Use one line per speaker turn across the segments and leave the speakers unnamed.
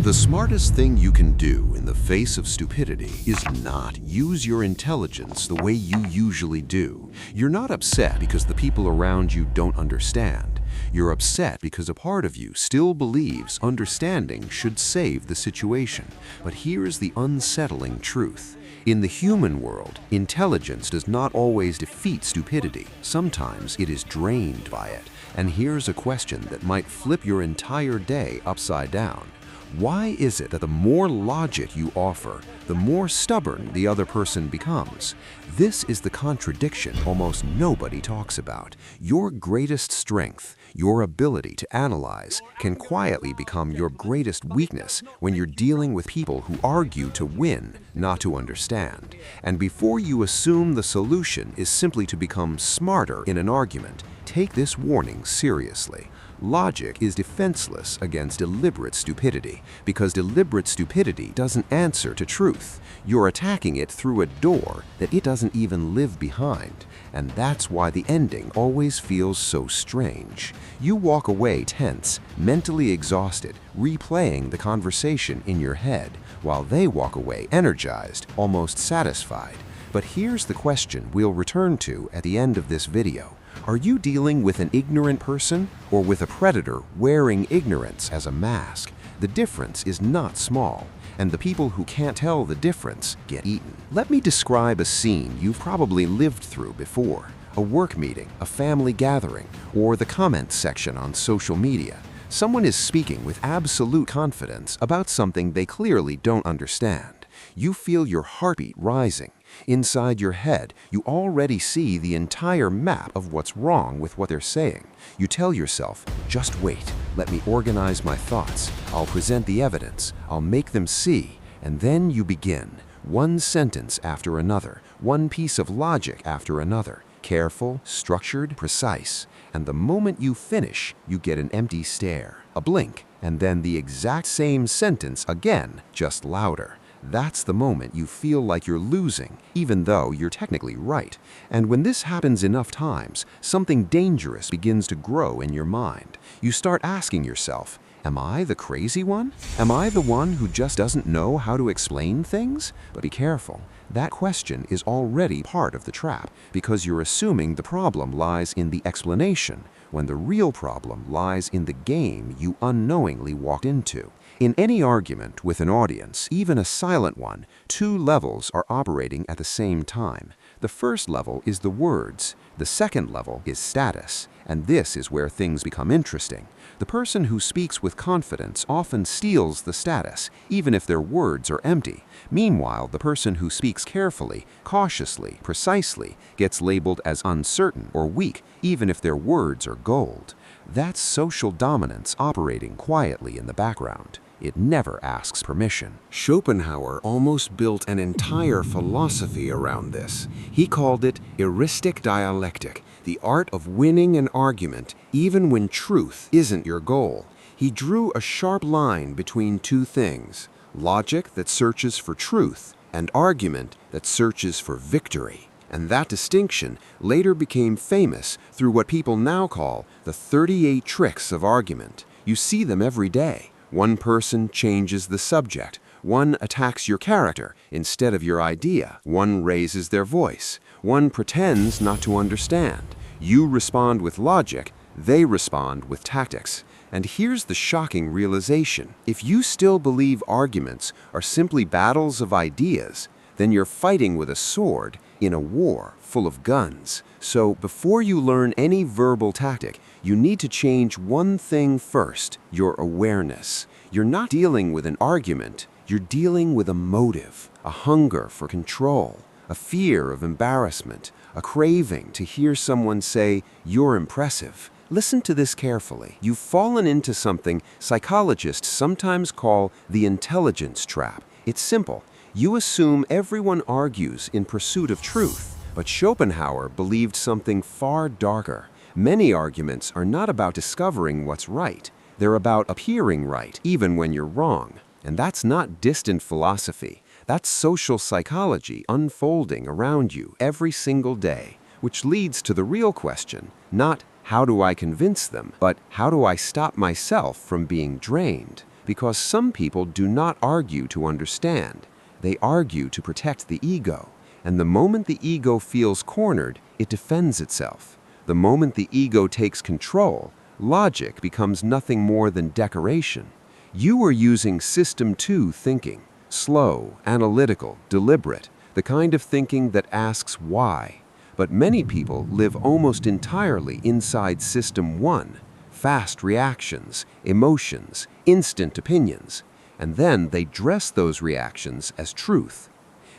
The smartest thing you can do in the face of stupidity is not use your intelligence the way you usually do. You're not upset because the people around you don't understand. You're upset because a part of you still believes understanding should save the situation. But here's the unsettling truth. In the human world, intelligence does not always defeat stupidity. Sometimes it is drained by it. And here's a question that might flip your entire day upside down. Why is it that the more logic you offer, the more stubborn the other person becomes? This is the contradiction almost nobody talks about. Your greatest strength, your ability to analyze, can quietly become your greatest weakness when you're dealing with people who argue to win, not to understand. And before you assume the solution is simply to become smarter in an argument, take this warning seriously. Logic is defenseless against deliberate stupidity, because deliberate stupidity doesn't answer to truth. You're attacking it through a door that it doesn't even live behind. And that's why the ending always feels so strange. You walk away tense, mentally exhausted, replaying the conversation in your head, while they walk away energized, almost satisfied. But here's the question we'll return to at the end of this video. Are you dealing with an ignorant person or with a predator wearing ignorance as a mask? The difference is not small, and the people who can't tell the difference get eaten. Let me describe a scene you've probably lived through before. A work meeting, a family gathering, or the comments section on social media. Someone is speaking with absolute confidence about something they clearly don't understand. You feel your heartbeat rising. Inside your head, you already see the entire map of what's wrong with what they're saying. You tell yourself, just wait, let me organize my thoughts. I'll present the evidence, I'll make them see, and then you begin. One sentence after another, one piece of logic after another. Careful, structured, precise. And the moment you finish, you get an empty stare, a blink, and then the exact same sentence again, just louder. That's the moment you feel like you're losing, even though you're technically right. And when this happens enough times, something dangerous begins to grow in your mind. You start asking yourself, am I the crazy one? Am I the one who just doesn't know how to explain things? But be careful. That question is already part of the trap, because you're assuming the problem lies in the explanation, when the real problem lies in the game you unknowingly walked into. In any argument with an audience, even a silent one, two levels are operating at the same time. The first level is the words. The second level is status. And this is where things become interesting. The person who speaks with confidence often steals the status, even if their words are empty. Meanwhile, the person who speaks carefully, cautiously, precisely, gets labeled as uncertain or weak, even if their words are gold. That's social dominance operating quietly in the background. It never asks permission. Schopenhauer almost built an entire philosophy around this. He called it heuristic dialectic, the art of winning an argument even when truth isn't your goal. He drew a sharp line between two things: logic that searches for truth and argument that searches for victory. And that distinction later became famous through what people now call the 38 tricks of argument. You see them every day. One person changes the subject. One attacks your character instead of your idea. One raises their voice. One pretends not to understand. You respond with logic, they respond with tactics. And here's the shocking realization. If you still believe arguments are simply battles of ideas, then you're fighting with a sword in a war full of guns. So before you learn any verbal tactic, you need to change one thing first: your awareness. You're not dealing with an argument, you're dealing with a motive, a hunger for control, a fear of embarrassment, a craving to hear someone say, "You're impressive." Listen to this carefully. You've fallen into something psychologists sometimes call the intelligence trap. It's simple. You assume everyone argues in pursuit of truth, but Schopenhauer believed something far darker. Many arguments are not about discovering what's right. They're about appearing right, even when you're wrong. And that's not distant philosophy. That's social psychology unfolding around you every single day, which leads to the real question, not how do I convince them, but how do I stop myself from being drained? Because some people do not argue to understand. They argue to protect the ego. And the moment the ego feels cornered, it defends itself. The moment the ego takes control, logic becomes nothing more than decoration. You are using System 2 thinking, slow, analytical, deliberate, the kind of thinking that asks why. But many people live almost entirely inside System 1, fast reactions, emotions, instant opinions, and then they dress those reactions as truth.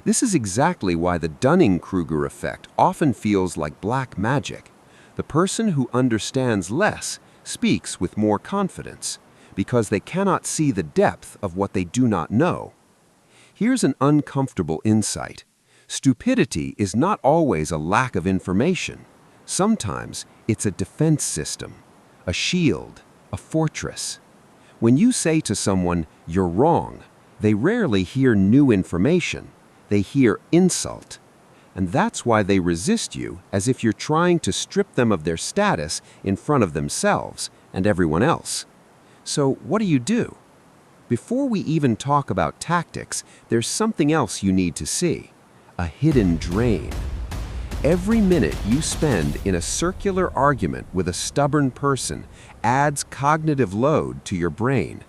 This is exactly why the Dunning-Kruger effect often feels like black magic. The person who understands less speaks with more confidence, because they cannot see the depth of what they do not know. Here's an uncomfortable insight. Stupidity is not always a lack of information. Sometimes it's a defense system, a shield, a fortress. When you say to someone, "You're wrong," they rarely hear new information. They hear insult. And that's why they resist you, as if you're trying to strip them of their status in front of themselves and everyone else. So what do? Before we even talk about tactics, there's something else you need to see: a hidden drain. Every minute you spend in a circular argument with a stubborn person adds cognitive load to your brain.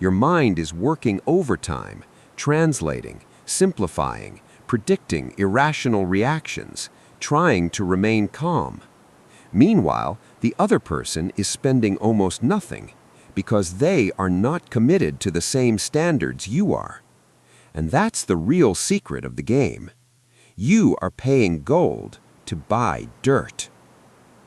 Your mind is working overtime, translating, simplifying, predicting irrational reactions, trying to remain calm. Meanwhile, the other person is spending almost nothing because they are not committed to the same standards you are. And that's the real secret of the game. You are paying gold to buy dirt.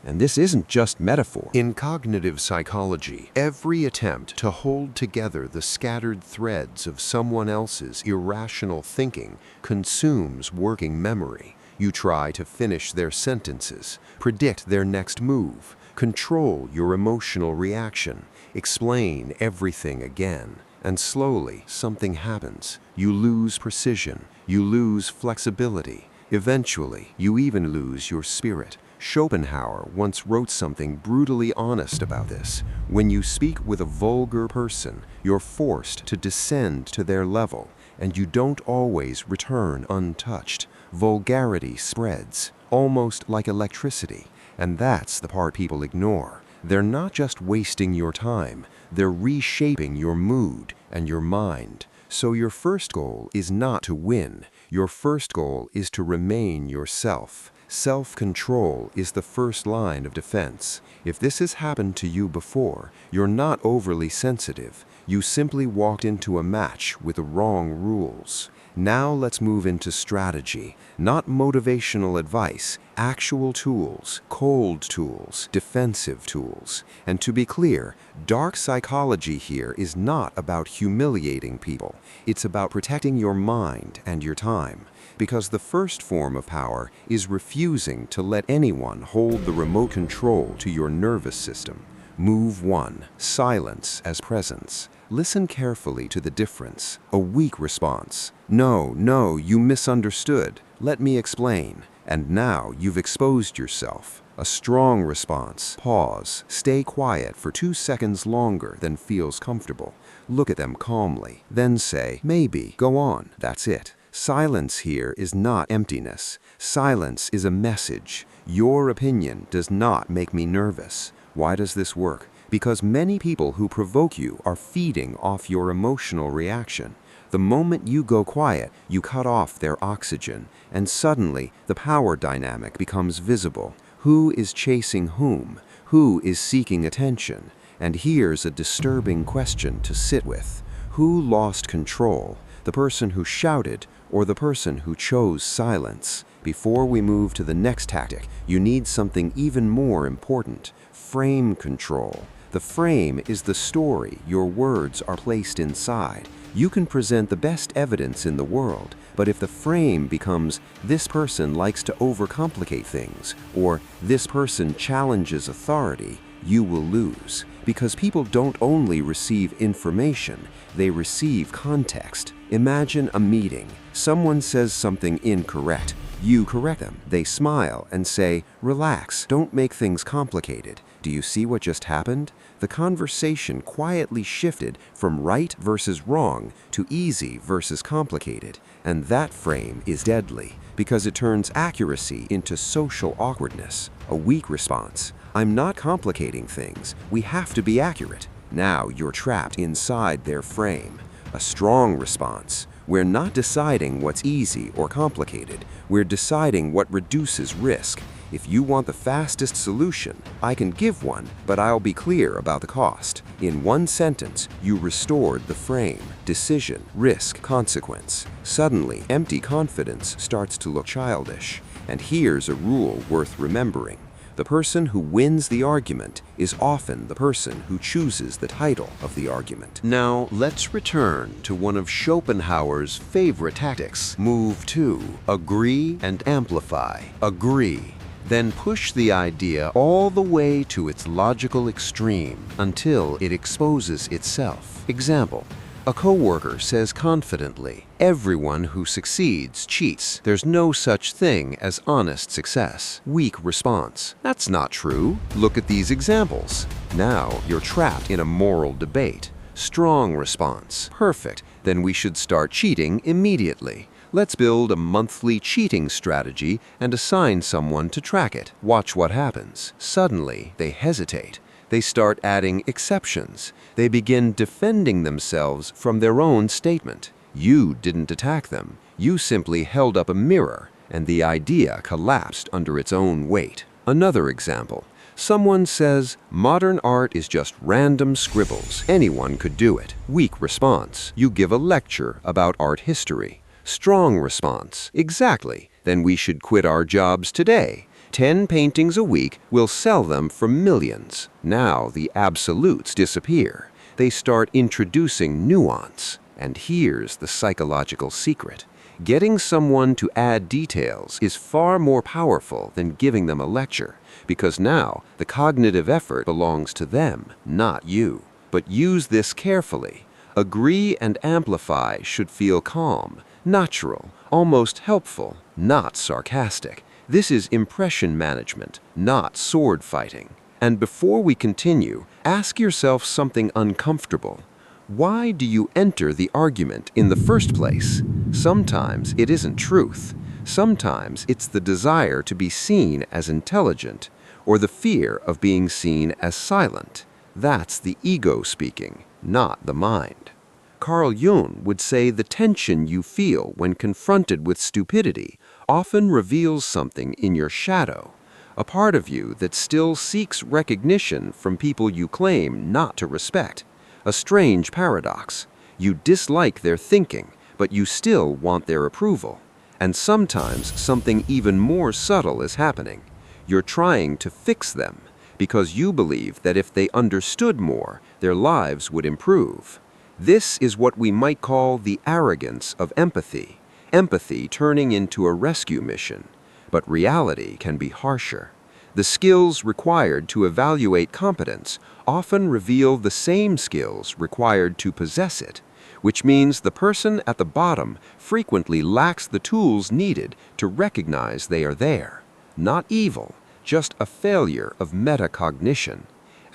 And this isn't just metaphor. In cognitive psychology, every attempt to hold together the scattered threads of someone else's irrational thinking consumes working memory. You try to finish their sentences, predict their next move, control your emotional reaction, explain everything again. And slowly, something happens. You lose precision. You lose flexibility. Eventually, you even lose your spirit. Schopenhauer once wrote something brutally honest about this. When you speak with a vulgar person, you're forced to descend to their level, and you don't always return untouched. Vulgarity spreads, almost like electricity, and that's the part people ignore. They're not just wasting your time, they're reshaping your mood and your mind. So your first goal is not to win. Your first goal is to remain yourself. Self-control is the first line of defense. If this has happened to you before, you're not overly sensitive. You simply walked into a match with the wrong rules. Now let's move into strategy, not motivational advice, actual tools, cold tools, defensive tools. And to be clear, dark psychology here is not about humiliating people. It's about protecting your mind and your time. Because the first form of power is refusing to let anyone hold the remote control to your nervous system. Move 1. Silence as presence. Listen carefully to the difference. A weak response. No, you misunderstood. Let me explain. And now you've exposed yourself. A strong response. Pause. Stay quiet for 2 seconds longer than feels comfortable. Look at them calmly. Then say, maybe. Go on. That's it. Silence here is not emptiness. Silence is a message. Your opinion does not make me nervous. Why does this work? Because many people who provoke you are feeding off your emotional reaction. The moment you go quiet, you cut off their oxygen, and suddenly the power dynamic becomes visible. Who is chasing whom? Who is seeking attention? And here's a disturbing question to sit with. Who lost control? The person who shouted or the person who chose silence? Before we move to the next tactic, you need something even more important: frame control. The frame is the story your words are placed inside. You can present the best evidence in the world, but if the frame becomes, "This person likes to overcomplicate things," or "This person challenges authority," you will lose. Because people don't only receive information, they receive context. Imagine a meeting. Someone says something incorrect. You correct them. They smile and say, "Relax, don't make things complicated." Do you see what just happened? The conversation quietly shifted from right versus wrong to easy versus complicated. And that frame is deadly because it turns accuracy into social awkwardness. A weak response. I'm not complicating things. We have to be accurate. Now you're trapped inside their frame. A strong response. We're not deciding what's easy or complicated. We're deciding what reduces risk. If you want the fastest solution, I can give one, but I'll be clear about the cost. In one sentence, you restored the frame, decision, risk, consequence. Suddenly, empty confidence starts to look childish. And here's a rule worth remembering. The person who wins the argument is often the person who chooses the title of the argument. Now, let's return to one of Schopenhauer's favorite tactics. Move 2. Agree and amplify. Agree. Then push the idea all the way to its logical extreme until it exposes itself. Example. A coworker says confidently, "Everyone who succeeds cheats. There's no such thing as honest success." Weak response. That's not true. Look at these examples. Now you're trapped in a moral debate. Strong response. Perfect. Then we should start cheating immediately. Let's build a monthly cheating strategy and assign someone to track it. Watch what happens. Suddenly, they hesitate. They start adding exceptions. They begin defending themselves from their own statement. You didn't attack them. You simply held up a mirror, and the idea collapsed under its own weight. Another example. Someone says, "Modern art is just random scribbles. Anyone could do it." Weak response. You give a lecture about art history. Strong response. Exactly. Then we should quit our jobs today. 10 paintings a week, we'll sell them for millions. Now the absolutes disappear. They start introducing nuance. And here's the psychological secret. Getting someone to add details is far more powerful than giving them a lecture, because now the cognitive effort belongs to them, not you. But use this carefully. Agree and amplify should feel calm, natural, almost helpful, not sarcastic. This is impression management, not sword fighting. And before we continue, ask yourself something uncomfortable. Why do you enter the argument in the first place? Sometimes it isn't truth. Sometimes it's the desire to be seen as intelligent, or the fear of being seen as silent. That's the ego speaking, not the mind. Carl Jung would say the tension you feel when confronted with stupidity often reveals something in your shadow, a part of you that still seeks recognition from people you claim not to respect. A strange paradox. You dislike their thinking, but you still want their approval. And sometimes something even more subtle is happening. You're trying to fix them because you believe that if they understood more, their lives would improve. This is what we might call the arrogance of empathy. Empathy turning into a rescue mission. But reality can be harsher. The skills required to evaluate competence often reveal the same skills required to possess it, which means the person at the bottom frequently lacks the tools needed to recognize they are there. Not evil, just a failure of metacognition.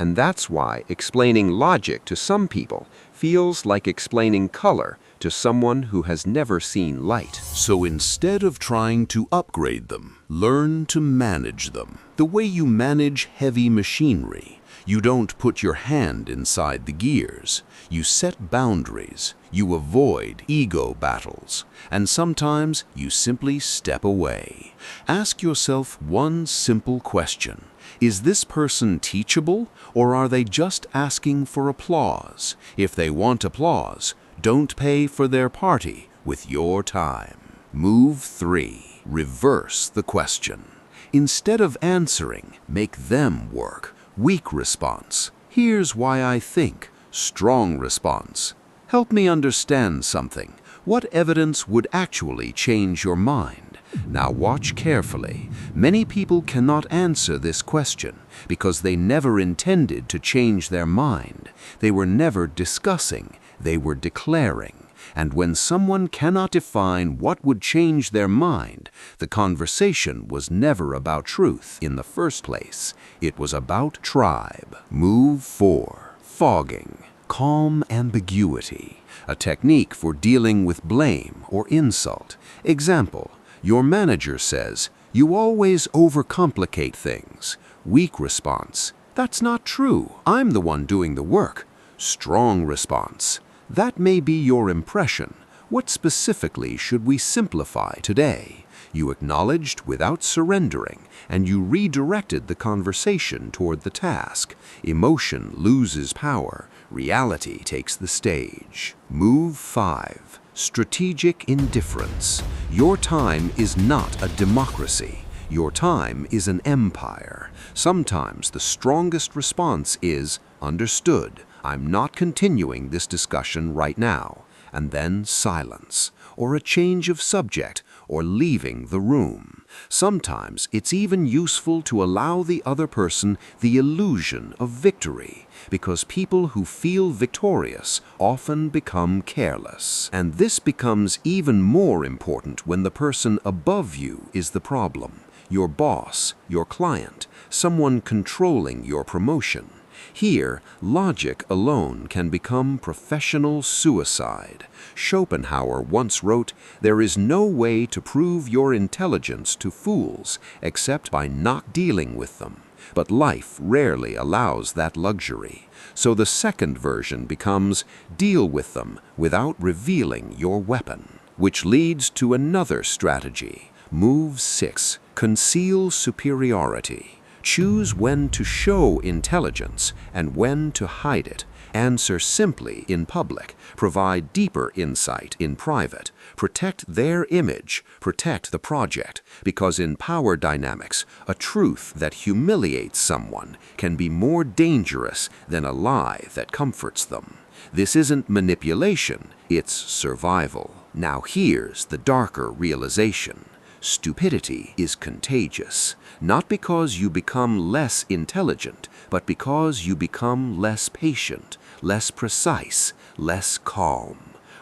And that's why explaining logic to some people feels like explaining color to someone who has never seen light.
So instead of trying to upgrade them, learn to manage them. The way you manage heavy machinery. You don't put your hand inside the gears. You set boundaries. You avoid ego battles. And sometimes you simply step away. Ask yourself one simple question. Is this person teachable, or are they just asking for applause? If they want applause, don't pay for their party with your time. Move 3. Reverse the question. Instead of answering, make them work. Weak response. Here's why I think. Strong response. Help me understand something. What evidence would actually change your mind? Now watch carefully. Many people cannot answer this question because they never intended to change their mind. They were never discussing. They were declaring. And when someone cannot define what would change their mind, the conversation was never about truth in the first place. It was about tribe. Move 4. Fogging. Calm ambiguity. A technique for dealing with blame or insult. Example, your manager says, "You always overcomplicate things." Weak response, "That's not true. I'm the one doing the work." Strong response, "That may be your impression. What specifically should we simplify today?" You acknowledged without surrendering, and you redirected the conversation toward the task. Emotion loses power. Reality takes the stage. Move 5. Strategic indifference. Your time is not a democracy. Your time is an empire. Sometimes the strongest response is, "Understood. I'm not continuing this discussion right now." And then silence, or a change of subject, or leaving the room. Sometimes it's even useful to allow the other person the illusion of victory, because people who feel victorious often become careless. And this becomes even more important when the person above you is the problem. Your boss, your client, someone controlling your promotion. Here, logic alone can become professional suicide. Schopenhauer once wrote, "There is no way to prove your intelligence to fools except by not dealing with them." But life rarely allows that luxury. So the second version becomes, deal with them without revealing your weapon. Which leads to another strategy. Move 6. Conceal superiority. Choose when to show intelligence and when to hide it. Answer simply in public. Provide deeper insight in private. Protect their image. Protect the project. Because in power dynamics, a truth that humiliates someone can be more dangerous than a lie that comforts them. This isn't manipulation, it's survival. Now here's the darker realization. Stupidity is contagious, not because you become less intelligent, but because you become less patient, less precise, less calm.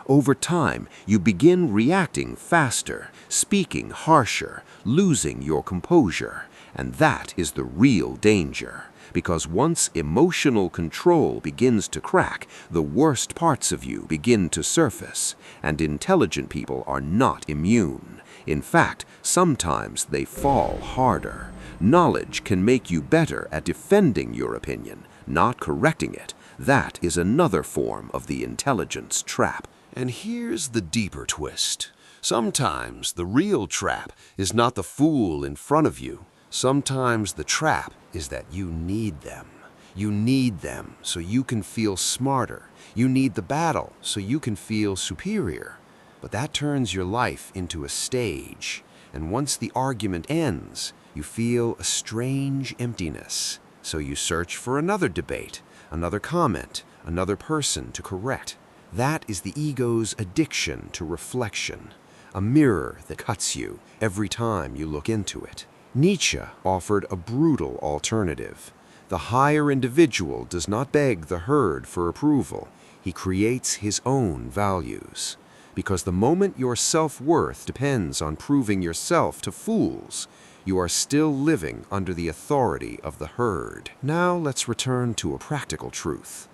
Over time, you begin reacting faster, speaking harsher, losing your composure. And that is the real danger. Because once emotional control begins to crack, the worst parts of you begin to surface. And intelligent people are not immune. In fact, sometimes they fall harder. Knowledge can make you better at defending your opinion, not correcting it. That is another form of the intelligence trap. And here's the deeper twist. Sometimes the real trap is not the fool in front of you. Sometimes the trap is that you need them. You need them so you can feel smarter. You need the battle so you can feel superior. But that turns your life into a stage. And once the argument ends, you feel a strange emptiness. So you search for another debate, another comment, another person to correct. That is the ego's addiction to reflection, a mirror that cuts you every time you look into it. Nietzsche offered a brutal alternative. The higher individual does not beg the herd for approval. He creates his own values. Because the moment your self-worth depends on proving yourself to fools, you are still living under the authority of the herd. Now let's return to a practical truth.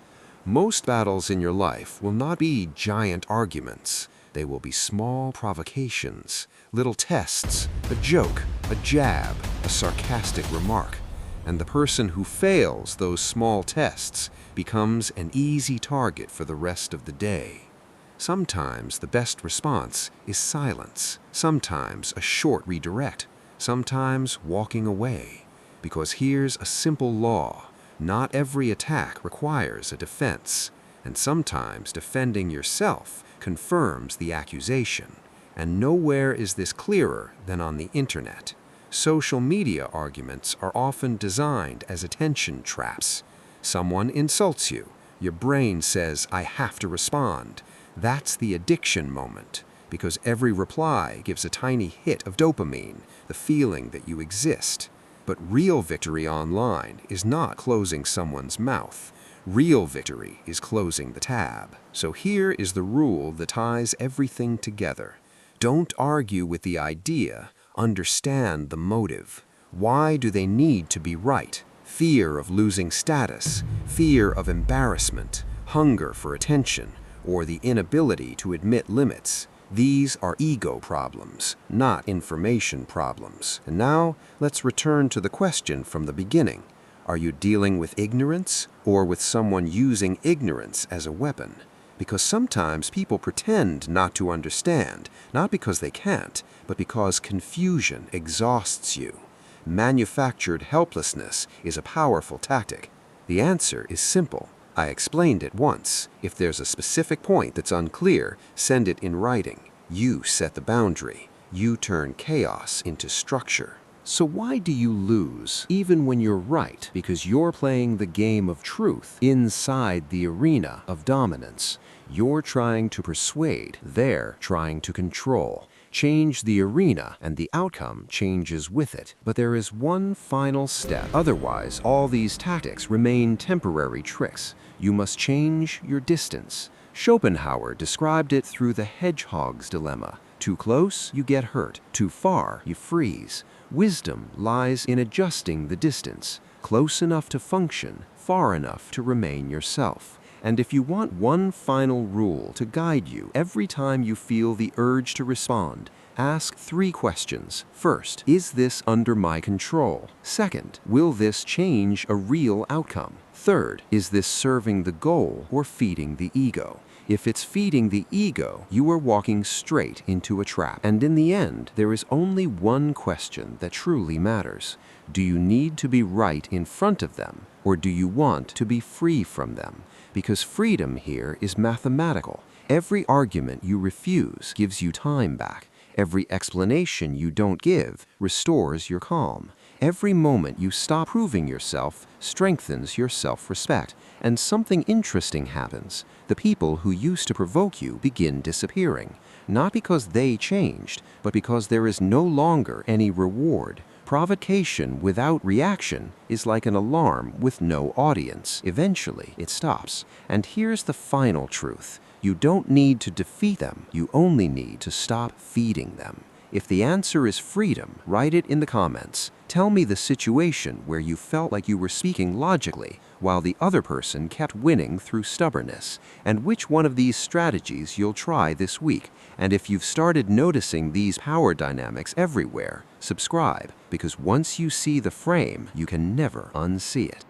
Most battles in your life will not be giant arguments. They will be small provocations, little tests, a joke, a jab, a sarcastic remark. And the person who fails those small tests becomes an easy target for the rest of the day. Sometimes the best response is silence, sometimes a short redirect, sometimes walking away. Because here's a simple law. Not every attack requires a defense, and sometimes defending yourself confirms the accusation. And nowhere is this clearer than on the internet. Social media arguments are often designed as attention traps. Someone insults you. Your brain says, "I have to respond." That's the addiction moment, because every reply gives a tiny hit of dopamine, the feeling that you exist. But real victory online is not closing someone's mouth.
Real victory is closing the tab. So here is the rule that ties everything together. Don't argue with the idea, understand the motive. Why do they need to be right? Fear of losing status, fear of embarrassment, hunger for attention, or the inability to admit limits. These are ego problems, not information problems. And now, let's return to the question from the beginning. Are you dealing with ignorance or with someone using ignorance as a weapon? Because sometimes people pretend not to understand, not because they can't, but because confusion exhausts you. Manufactured helplessness is a powerful tactic. The answer is simple. I explained it once. If there's a specific point that's unclear, send it in writing. You set the boundary. You turn chaos into structure. So why do you lose, even when you're right? Because you're playing the game of truth inside the arena of dominance. You're trying to persuade, they're trying to control. Change the arena, and the outcome changes with it. But there is one final step. Otherwise, all these tactics remain temporary tricks. You must change your distance. Schopenhauer described it through the hedgehog's dilemma. Too close, you get hurt. Too far, you freeze. Wisdom lies in adjusting the distance. Close enough to function, far enough to remain yourself. And if you want one final rule to guide you every time you feel the urge to respond, ask 3 questions. First, is this under my control? Second, will this change a real outcome? Third, is this serving the goal or feeding the ego? If it's feeding the ego, you are walking straight into a trap. And in the end, there is only one question that truly matters. Do you need to be right in front of them, or do you want to be free from them? Because freedom here is mathematical. Every argument you refuse gives you time back. Every explanation you don't give restores your calm. Every moment you stop proving yourself strengthens your self-respect. And something interesting happens. The people who used to provoke you begin disappearing. Not because they changed, but because there is no longer any reward. Provocation without reaction is like an alarm with no audience. Eventually, it stops. And here's the final truth. You don't need to defeat them. You only need to stop feeding them. If the answer is freedom, write it in the comments. Tell me the situation where you felt like you were speaking logically while the other person kept winning through stubbornness, and which one of these strategies you'll try this week. And if you've started noticing these power dynamics everywhere, subscribe, because once you see the frame, you can never unsee it.